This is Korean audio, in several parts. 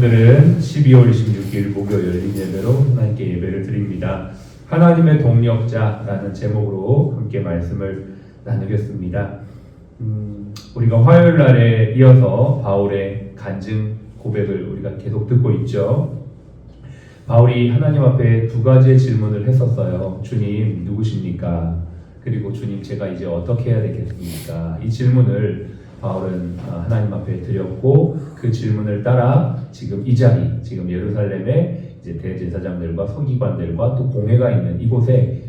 오늘은 12월 26일 목요일 열린 예배로 하나님께 예배를 드립니다. 하나님의 동력자라는 제목으로 함께 말씀을 나누겠습니다. 우리가 화요일 날에 이어서 바울의 간증 고백을 우리가 계속 듣고 있죠. 바울이 하나님 앞에 두 가지의 질문을 했었어요. 주님 누구십니까? 그리고 주님 제가 이제 어떻게 해야 되겠습니까? 이 질문을 바울은 하나님 앞에 드렸고 그 질문을 따라 지금 이 자리, 지금 예루살렘의 이제 대제사장들과 서기관들과 또 공회가 있는 이곳에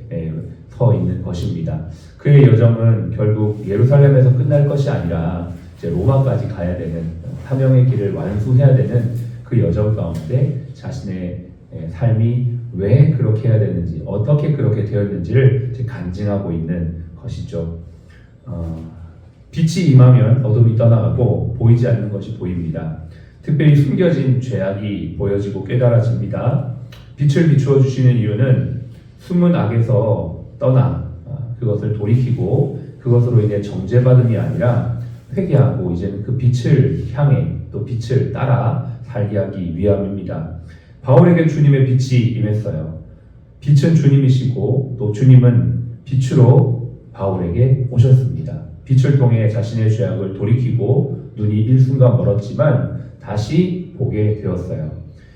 서 있는 것입니다. 그의 여정은 결국 예루살렘에서 끝날 것이 아니라 이제 로마까지 가야 되는 사명의 길을 완수해야 되는 그 여정 가운데 자신의 삶이 왜 그렇게 해야 되는지, 어떻게 그렇게 되었는지를 간증하고 있는 것이죠. 빛이 임하면 어둠이 떠나가고 보이지 않는 것이 보입니다. 특별히 숨겨진 죄악이 보여지고 깨달아집니다. 빛을 비추어 주시는 이유는 숨은 악에서 떠나 그것을 돌이키고 그것으로 인해 정죄받음이 아니라 회개하고 이제는 그 빛을 향해 또 빛을 따라 살게 하기 위함입니다. 바울에게 주님의 빛이 임했어요. 빛은 주님이시고 또 주님은 빛으로 바울에게 오셨습니다. 빛을 통해 자신의 죄악을 돌이키고 눈이 일순간 멀었지만 다시 보게 되었어요.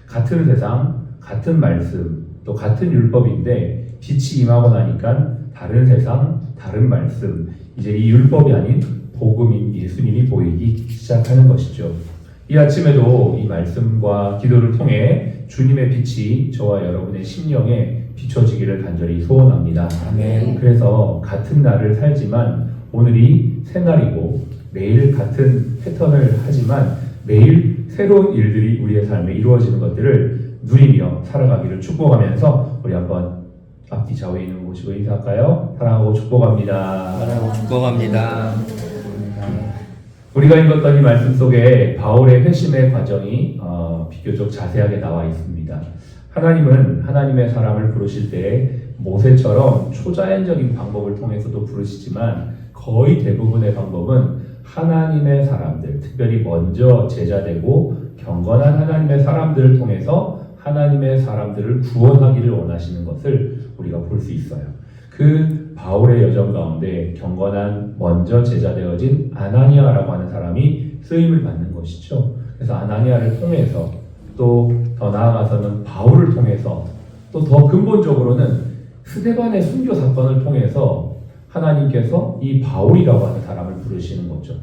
같은 세상, 같은 말씀, 또 같은 율법인데 빛이 임하고 나니까 다른 세상, 다른 말씀, 이제 이 율법이 아닌 복음인 예수님이 보이기 시작하는 것이죠. 이 아침에도 이 말씀과 기도를 통해 주님의 빛이 저와 여러분의 심령에 비춰지기를 간절히 소원합니다. 아멘. 그래서 같은 날을 살지만 오늘이 새날이고 매일 같은 패턴을 하지만 매일 새로운 일들이 우리의 삶에 이루어지는 것들을 누리며 살아가기를 축복하면서 우리 한번 앞뒤 좌우에 있는 곳이고 인사할까요? 사랑하고 축복합니다. 사랑하고 축복합니다. 우리가 읽었던 이 말씀 속에 바울의 회심의 과정이 비교적 자세하게 나와 있습니다. 하나님은 하나님의 사람을 부르실 때 모세처럼 초자연적인 방법을 통해서도 부르시지만 거의 대부분의 방법은 하나님의 사람들, 특별히 먼저 제자되고 경건한 하나님의 사람들을 통해서 하나님의 사람들을 구원하기를 원하시는 것을 우리가 볼 수 있어요. 그 바울의 여정 가운데 경건한 먼저 제자되어진 아나니아라고 하는 사람이 쓰임을 받는 것이죠. 그래서 아나니아를 통해서 또 더 나아가서는 바울을 통해서 또 더 근본적으로는 스데반의 순교 사건을 통해서 하나님께서 이 바울이라고 하는 사람을 부르시는 거죠.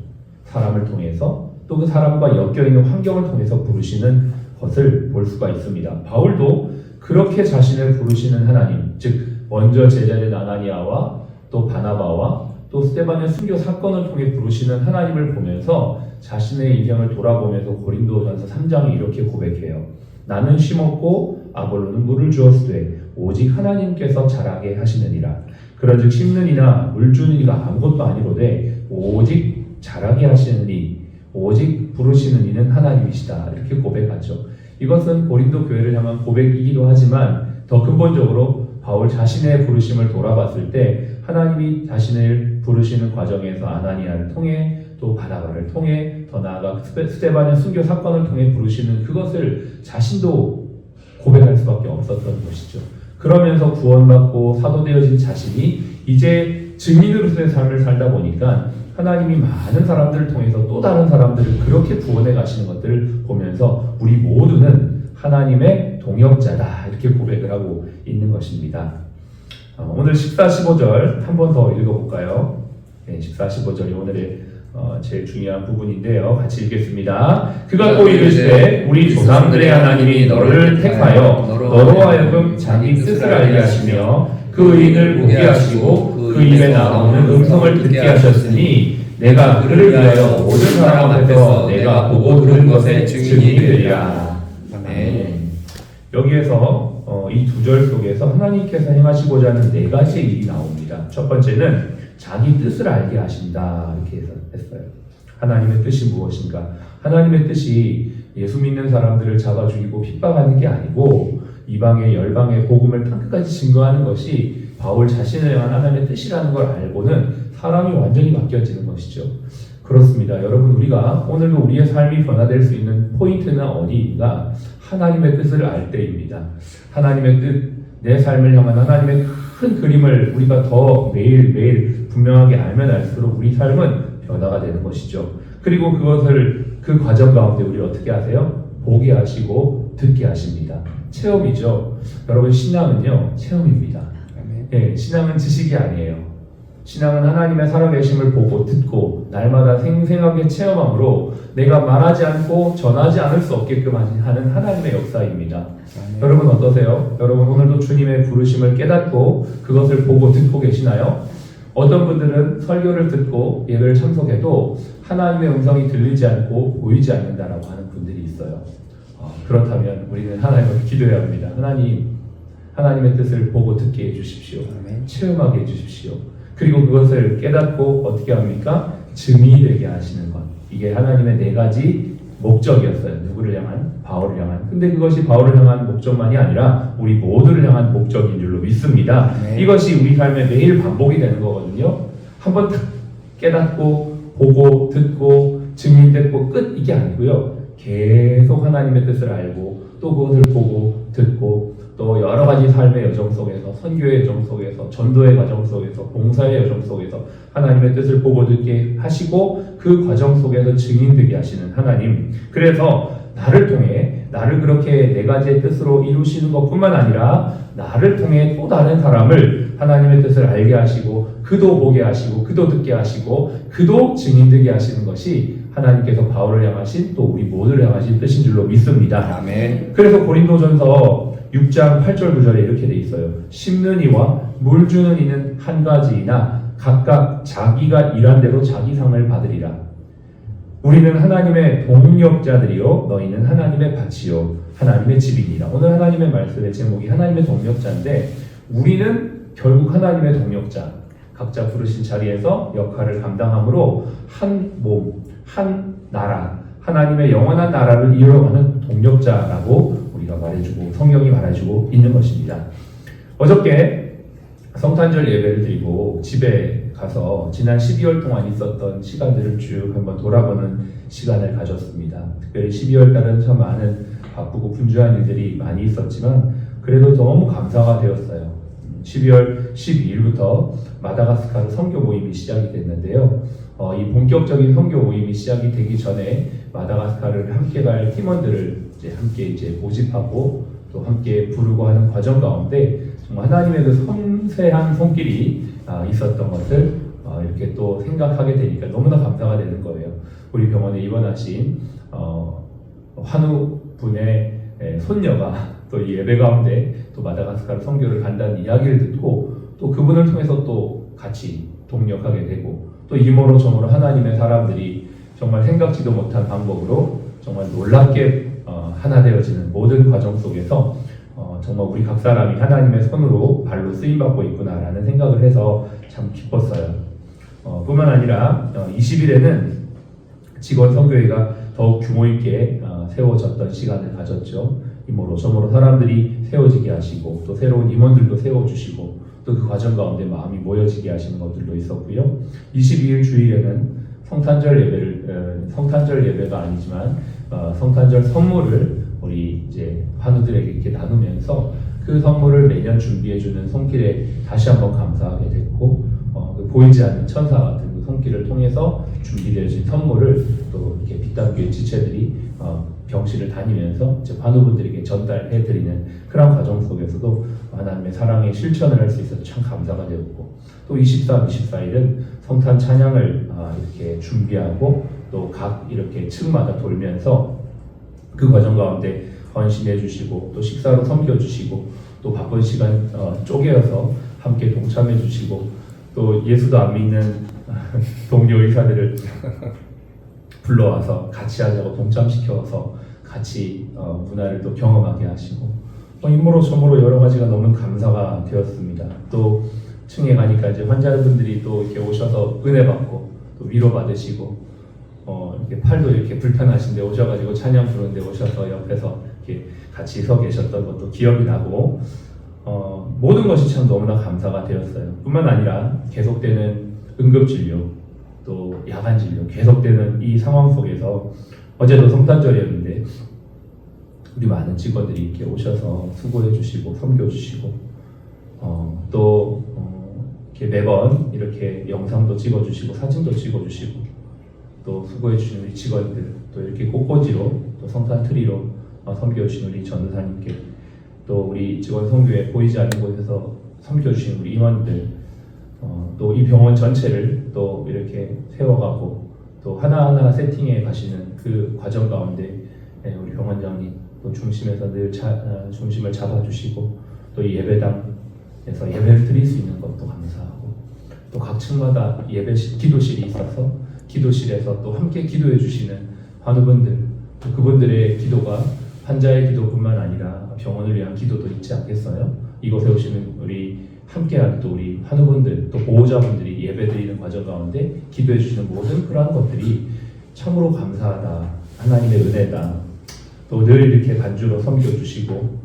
사람을 통해서 또 그 사람과 엮여있는 환경을 통해서 부르시는 것을 볼 수가 있습니다. 바울도 그렇게 자신을 부르시는 하나님, 즉 먼저 제자된 아나니아와 또 바나바와 또 스데반의 순교 사건을 통해 부르시는 하나님을 보면서 자신의 인생을 돌아보면서 고린도전서 3장에 이렇게 고백해요. 나는 심었고 아볼로는 물을 주었으되 오직 하나님께서 자라게 하시느니라. 그런즉 심는 이나 물 주는 이가 아무것도 아니로되 오직 자라게 하시는 이, 오직 부르시는 이는 하나님이시다. 이렇게 고백하죠. 이것은 고린도 교회를 향한 고백이기도 하지만 더 근본적으로 바울 자신의 부르심을 돌아봤을 때 하나님이 자신을 부르시는 과정에서 아나니아를 통해 또 바나바를 통해 더 나아가 스데반의 순교 사건을 통해 부르시는 그것을 자신도 고백할 수밖에 없었던 것이죠. 그러면서 구원받고 사도되어진 자신이 이제 증인으로서의 삶을 살다 보니까 하나님이 많은 사람들을 통해서 또 다른 사람들을 그렇게 구원해 가시는 것들을 보면서 우리 모두는 하나님의 동역자다 이렇게 고백을 하고 있는 것입니다. 오늘 14, 15절 한 번 더 읽어볼까요? 네, 14, 15절이 오늘의 제일 중요한 부분인데요. 같이 읽겠습니다. 그가 또 이르시되 우리 조상들의 하나님이 너를 택하여 너로 하여금 자기 뜻을 알게 하시며 그 의인을 보게 하시고 그 입에 나오는 음성을 듣게 하셨으니 내가 그를 위하여 모든 사람 앞에서 내가 보고 들은 것의 증인이 되리라. 아멘. 여기에서 이 두 절 속에서 하나님께서 행하시고자 하는 네 가지의 일이 나옵니다. 첫 번째는 자기 뜻을 알게 하신다 이렇게 했어요. 하나님의 뜻이 무엇인가? 하나님의 뜻이 예수 믿는 사람들을 잡아 죽이고 핍박하는 게 아니고 이방의 열방의 복음을 끝까지 증거하는 것이 바울 자신을 향한 하나님의 뜻이라는 걸 알고는 사람이 완전히 바뀌어지는 것이죠. 그렇습니다. 여러분, 우리가 오늘도 우리의 삶이 변화될 수 있는 포인트는 어디인가? 하나님의 뜻을 알 때입니다. 하나님의 뜻, 내 삶을 향한 하나님의 큰 그림을 우리가 더 매일매일 분명하게 알면 알수록 우리 삶은 변화가 되는 것이죠. 그리고 그것을 그 과정 가운데 우리 어떻게 하세요? 보게 하시고 듣게 하십니다. 체험이죠. 여러분, 신앙은요, 체험입니다. 네, 신앙은 지식이 아니에요. 신앙은 하나님의 살아계심을 보고 듣고 날마다 생생하게 체험함으로 내가 말하지 않고 전하지 않을 수 없게끔 하는 하나님의 역사입니다. 여러분 어떠세요? 여러분 오늘도 주님의 부르심을 깨닫고 그것을 보고 듣고 계시나요? 어떤 분들은 설교를 듣고 예배를 참석해도 하나님의 음성이 들리지 않고 보이지 않는다라고 하는 분들이 있어요. 그렇다면 우리는 하나님을 기도해야 합니다. 하나님의 뜻을 보고 듣게 해주십시오. 체험하게 해주십시오. 그리고 그것을 깨닫고 어떻게 합니까? 증인이 되게 하시는 것. 이게 하나님의 4가지 목적이었어요. 누구를 향한? 바울을 향한. 근데 그것이 바울을 향한 목적만이 아니라 우리 모두를 향한 목적인 줄로 믿습니다. 이것이 우리 삶에 매일 반복이 되는 거거든요. 한번 딱 깨닫고 보고 듣고 증인됐고 끝, 이게 아니고요. 계속 하나님의 뜻을 알고 또 그것을 보고 듣고 또 여러 가지 삶의 여정 속에서, 선교의 여정 속에서, 전도의 과정 속에서, 봉사의 여정 속에서 하나님의 뜻을 보고 듣게 하시고 그 과정 속에서 증인되게 하시는 하나님. 그래서 나를 통해 나를 그렇게 4가지의 뜻으로 이루시는 것뿐만 아니라 나를 통해 또 다른 사람을 하나님의 뜻을 알게 하시고 그도 보게 하시고 그도 듣게 하시고 그도 증인되게 하시는 것이 하나님께서 바울을 향하신 또 우리 모두를 향하신 뜻인 줄로 믿습니다. 아멘. 그래서 고린도전서 6장 8절 9절에 이렇게 돼 있어요. 심는 이와 물 주는 이는 한 가지이나 각각 자기가 일한 대로 자기 상을 받으리라. 우리는 하나님의 동력자들이요 너희는 하나님의 밭이요 하나님의 집이니라. 오늘 하나님의 말씀의 제목이 하나님의 동력자인데 우리는 결국 하나님의 동력자, 각자 부르신 자리에서 역할을 감당함으로 한 몸, 한 나라, 하나님의 영원한 나라를 이루어가는 동력자라고 우리가 말해주고 성경이 말해주고 있는 것입니다. 어저께 성탄절 예배를 드리고 집에 가서 지난 12월 동안 있었던 시간들을 쭉 한번 돌아보는 시간을 가졌습니다. 특별히 12월 달은 참 많은 바쁘고 분주한 일들이 많이 있었지만 그래도 너무 감사가 되었어요. 12월 12일부터 마다가스카르 선교 모임이 시작이 됐는데요. 이 본격적인 선교 모임이 시작이 되기 전에 마다가스카르를 함께 갈 팀원들을 함께 모집하고 또 함께 부르고 하는 과정 가운데 정말 하나님의 그 섬세한 손길이 있었던 것을 이렇게 또 생각하게 되니까 너무나 감사가 되는 거예요. 우리 병원에 입원하신 환우 분의 손녀가 또 이 예배 가운데 또 마다가스카르 선교를 간다는 이야기를 듣고 또 그분을 통해서 또 같이 동력하게 되고 또 이모로 저모로 하나님의 사람들이 정말 생각지도 못한 방법으로 정말 놀랍게 하나 되어지는 모든 과정 속에서 정말 우리 각 사람이 하나님의 손으로 발로 쓰임받고 있구나라는 생각을 해서 참 기뻤어요. 뿐만 아니라 20일에는 직원 선교회가 더욱 규모 있게 세워졌던 시간을 가졌죠. 이모로 저모로 사람들이 세워지게 하시고 또 새로운 임원들도 세워주시고 또 그 과정 가운데 마음이 모여지게 하시는 것들도 있었고요. 22일 주일에는 성탄절 예배가 아니지만 성탄절 선물을 우리 이제 환우들에게 이렇게 나누면서 그 선물을 매년 준비해주는 손길에 다시 한번 감사하게 됐고 그 보이지 않는 천사 같은 그 손길을 통해서 준비되어진 선물을 또 이렇게 빗담교회 지체들이 병실을 다니면서 이제 환우분들에게 전달해드리는 그런 과정 속에서도 하나님의 사랑의 실천을 할 수 있어서 참 감사가 되었고 또 23, 24일은 성탄 찬양을 이렇게 준비하고 또 각 이렇게 층마다 돌면서 그 과정 가운데 헌신해 주시고 또 식사로 섬겨 주시고 또 바쁜 시간 쪼개어서 함께 동참해 주시고 또 예수도 안 믿는 동료 의사들을 불러와서 같이 하자고 동참시켜서 같이 문화를 또 경험하게 하시고 이모로 저모로 여러 가지가 너무 감사가 되었습니다. 또 층에 가니까 이제 환자분들이 또 이렇게 오셔서 은혜 받고 또 위로 받으시고 이렇게 팔도 이렇게 불편하신데 오셔가지고 찬양 부르는데 오셔서 옆에서 이렇게 같이 서 계셨던 것도 기억이 나고 모든 것이 참 너무나 감사가 되었어요. 뿐만 아니라 계속되는 응급진료 또 야간 진료 계속되는 이 상황 속에서 어제도 성탄절이었는데 우리 많은 직원들이 이렇게 오셔서 수고해 주시고 섬겨 주시고 이렇게 매번 이렇게 영상도 찍어 주시고 사진도 찍어 주시고 또 수고해 주신 우리 직원들 또 이렇게 꽃꽂이로 또 성탄 트리로 섬겨 주신 우리 전도사님께 또 우리 직원 선교회 보이지 않는 곳에서 섬겨 주신 우리 임원들 또 이 병원 전체를 또 이렇게 세워가고 또 하나하나 세팅해 가시는 그 과정 가운데 우리 병원장님 또 중심에서 늘 중심을 잡아주시고 또 이 예배당에서 예배를 드릴 수 있는 것도 감사하고 또 각 층마다 기도실이 있어서 기도실에서 또 함께 기도해 주시는 환우분들 또 그분들의 기도가 환자의 기도뿐만 아니라 병원을 위한 기도도 있지 않겠어요? 이곳에 오시는 우리 함께하는 또 우리 환우분들 또 보호자분들이 예배드리는 과정 가운데 기도해 주시는 모든 그러한 것들이 참으로 감사하다. 하나님의 은혜다. 또 늘 이렇게 간주로 섬겨주시고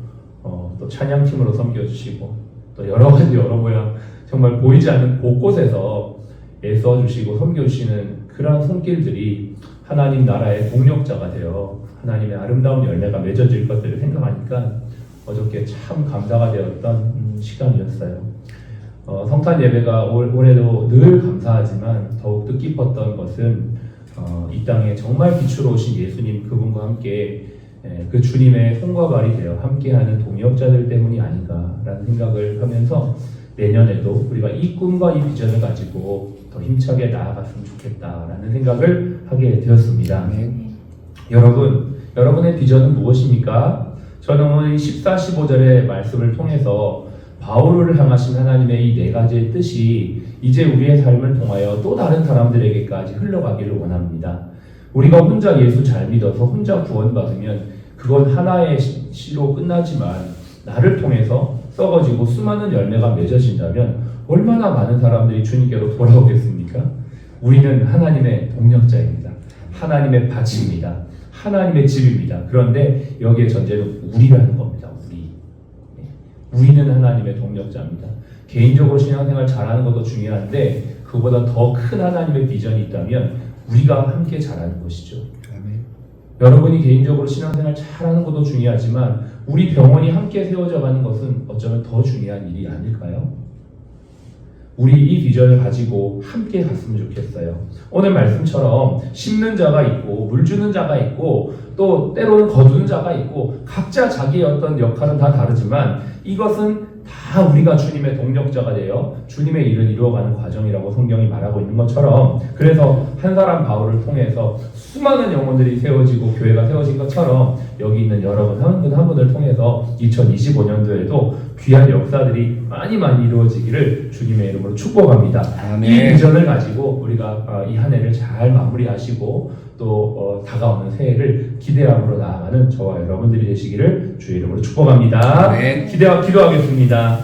또 찬양팀으로 섬겨주시고 또 여러 가지 여러 모양 정말 보이지 않는 곳곳에서 애써주시고 섬겨주시는 그러한 손길들이 하나님 나라의 동력자가 되어 하나님의 아름다운 열매가 맺어질 것들을 생각하니까 어저께 참 감사가 되었던 시간이었어요. 성탄 예배가 올해도 늘 감사하지만 더욱 뜻깊었던 것은 이 땅에 정말 빛으로 오신 예수님 그분과 함께 그 주님의 손과 발이 되어 함께하는 동역자들 때문이 아닌가라는 생각을 하면서 내년에도 우리가 이 꿈과 이 비전을 가지고 더 힘차게 나아갔으면 좋겠다라는 생각을 하게 되었습니다. 여러분의 비전은 무엇입니까? 저는 오늘 14, 15절의 말씀을 통해서 바울을 향하신 하나님의 이 네 가지의 뜻이 이제 우리의 삶을 통하여 또 다른 사람들에게까지 흘러가기를 원합니다. 우리가 혼자 예수 잘 믿어서 혼자 구원받으면 그건 하나의 시로 끝나지만 나를 통해서 썩어지고 수많은 열매가 맺어진다면 얼마나 많은 사람들이 주님께로 돌아오겠습니까? 우리는 하나님의 동력자입니다. 하나님의 밭입니다. 하나님의 집입니다. 그런데 여기에 전제는 우리라는 겁니다. 우리는 하나님의 동력자입니다. 개인적으로 신앙생활 잘하는 것도 중요한데 그보다 더 큰 하나님의 비전이 있다면 우리가 함께 잘하는 것이죠. 아멘. 여러분이 개인적으로 신앙생활 잘하는 것도 중요하지만 우리 병원이 함께 세워져 가는 것은 어쩌면 더 중요한 일이 아닐까요? 우리 이 비전을 가지고 함께 갔으면 좋겠어요. 오늘 말씀처럼 심는 자가 있고 물 주는 자가 있고 또 때로는 거두는 자가 있고 각자 자기의 어떤 역할은 다 다르지만 이것은 다 우리가 주님의 동력자가 되어 주님의 일을 이루어가는 과정이라고 성경이 말하고 있는 것처럼 그래서 한 사람 바울을 통해서 수많은 영혼들이 세워지고 교회가 세워진 것처럼 여기 있는 여러분 한 분 한 분을 통해서 2025년도에도 귀한 역사들이 많이 이루어지기를 주님의 이름으로 축복합니다. 아멘. 이 비전을 가지고 우리가 이 한 해를 잘 마무리하시고 또 다가오는 새해를 기대함으로 나아가는 저와 여러분들이 되시기를 주의 이름으로 축복합니다. 아멘. 기도하겠습니다.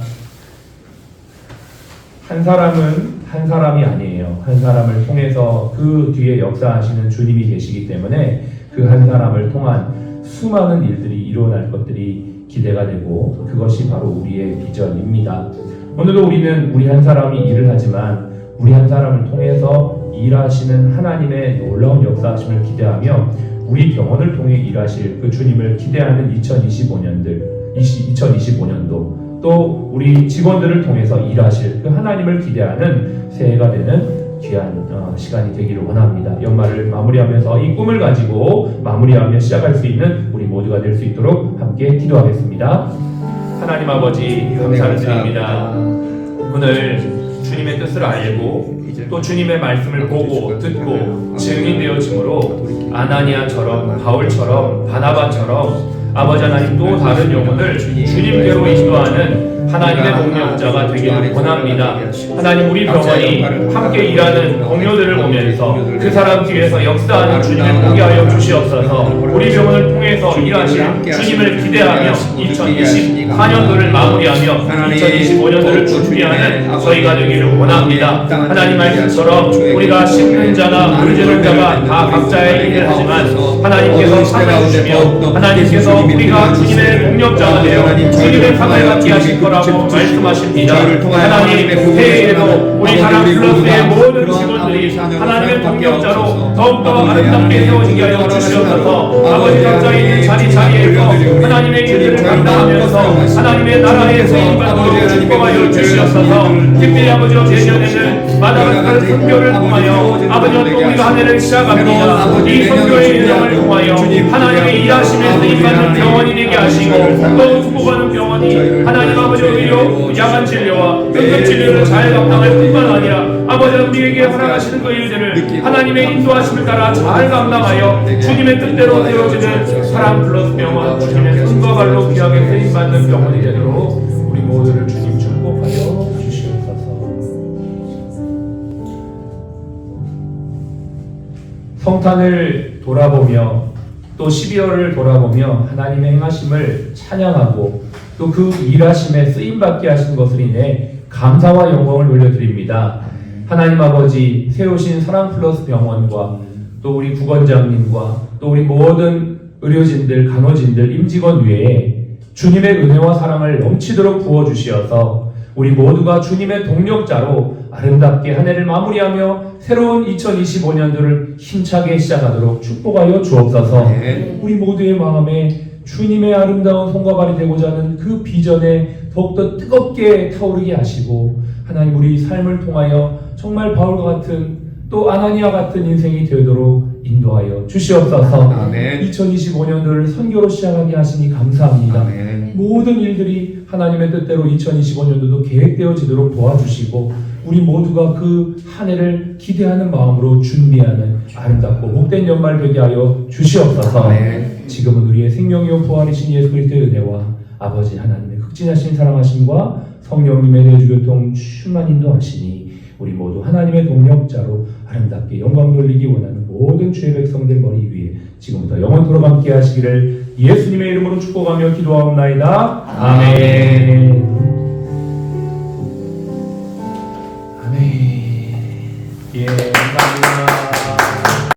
한 사람은 한 사람이 아니에요. 한 사람을 통해서 그 뒤에 역사하시는 주님이 계시기 때문에 그 한 사람을 통한 수많은 일들이 일어날 것들이 기대가 되고 그것이 바로 우리의 비전입니다. 오늘도 우리는 우리 한 사람이 일을 하지만 우리 한 사람을 통해서 일하시는 하나님의 놀라운 역사하심을 기대하며 우리 병원을 통해 일하실 그 주님을 기대하는 2025년도 또 우리 직원들을 통해서 일하실 그 하나님을 기대하는 새해가 되는 귀한 시간이 되기를 원합니다. 연말을 마무리하면서 이 꿈을 가지고 마무리하며 시작할 수 있는 우리 모두가 될 수 있도록 함께 기도하겠습니다. 하나님 아버지 감사를 드립니다. 오늘 주님의 뜻을 알고 또 주님의 말씀을 보고 듣고 증인되어짐으로 아나니아처럼 바울처럼 바나바처럼 아버지 하나님 또 다른 영혼을 주님께로 인도하는 하나님의 동력자가 되기를 원합니다. 하나님 우리 병원이 함께 일하는 동료들을 보면서 그 사람 뒤에서 역사하는 주님을 보게 하여 주시옵소서. 우리 병원을 통해서 일하실 주님을 기대하며 2024년도를 마무리하며 2025년도를 준비하는 저희가 되기를 원합니다. 하나님 말씀처럼 우리가 심는 자나 물 주는 자가 다 각자의 일을 하지만 하나님께서 살아주시며 하나님께서 우리가 주님의 동력자가 되어 주님의 상을 받게 하실 거라고 말씀하십니다. 하나님, 새해에도 우리 사랑 플러스의 모든 직원들이 하나님의 동력자로 더욱더 아름답게 세워지게 하여 주시옵소서. 아버지 각자 있는 자리에서 하나님의 일들을 감당하면서 하나님의 나라의 쓰임받도록 축복하여 주시옵소서. 특별히 아버지와 내년에는 마다가스카르 선교를 통하여 아버지와 또 우리가 한 해를 시작합니다. 이 선교의 일정을 통하여 하나님의 일하심에 쓰임받는 병원이 되게 하시고 또 축복하는 병원이 하나님 아버지의 의료, 야간 진료와 응급 진료를 잘 감당할 뿐만 아니라 아버지 우리에게 허락하시는 그 일들을 하나님의 인도하심을 따라 잘 감당하여 주님의 뜻대로 되어지는 사랑 플러스 병원, 주님의 손과 발로 귀하게 쓰임받는 병원이 되도록 우리 모두를 주님 축복하여 주시옵소서. 성탄을 돌아보며 또 12월을 돌아보며 하나님의 행하심을 찬양하고 또 그 일하심에 쓰임받게 하신 것을 인해 감사와 영광을 올려드립니다. 하나님 아버지, 세우신 사랑 플러스 병원과 또 우리 구원장님과 또 우리 모든 의료진들, 간호진들, 임직원 외에 주님의 은혜와 사랑을 넘치도록 부어주시어서 우리 모두가 주님의 동력자로 아름답게 한 해를 마무리하며 새로운 2025년도를 힘차게 시작하도록 축복하여 주옵소서. 우리 모두의 마음에 주님의 아름다운 손과 발이 되고자 하는 그 비전에 더욱더 뜨겁게 타오르게 하시고 하나님 우리 삶을 통하여 정말 바울과 같은 또 아나니아 같은 인생이 되도록 인도하여 주시옵소서. 아멘. 2025년도를 선교로 시작하게 하시니 감사합니다. 아멘. 모든 일들이 하나님의 뜻대로 2025년도도 계획되어지도록 도와주시고 우리 모두가 그 한 해를 기대하는 마음으로 준비하는 아름답고 복된 연말 되게 하여 주시옵소서. 아멘. 지금은 우리의 생명이요 부활이신 예수 그리스도의 은혜와 아버지 하나님의 극진하신 사랑하심과 성령님의 내주교통 충만 인도하시니 우리 모두 하나님의 동력자로 아름답게 영광 돌리기 원하는 모든 주의 백성들 머리 위에 지금부터 영원토록 함께 하시기를 예수님의 이름으로 축복하며 기도하옵나이다. 아멘. 아멘. 예, 감사합니다.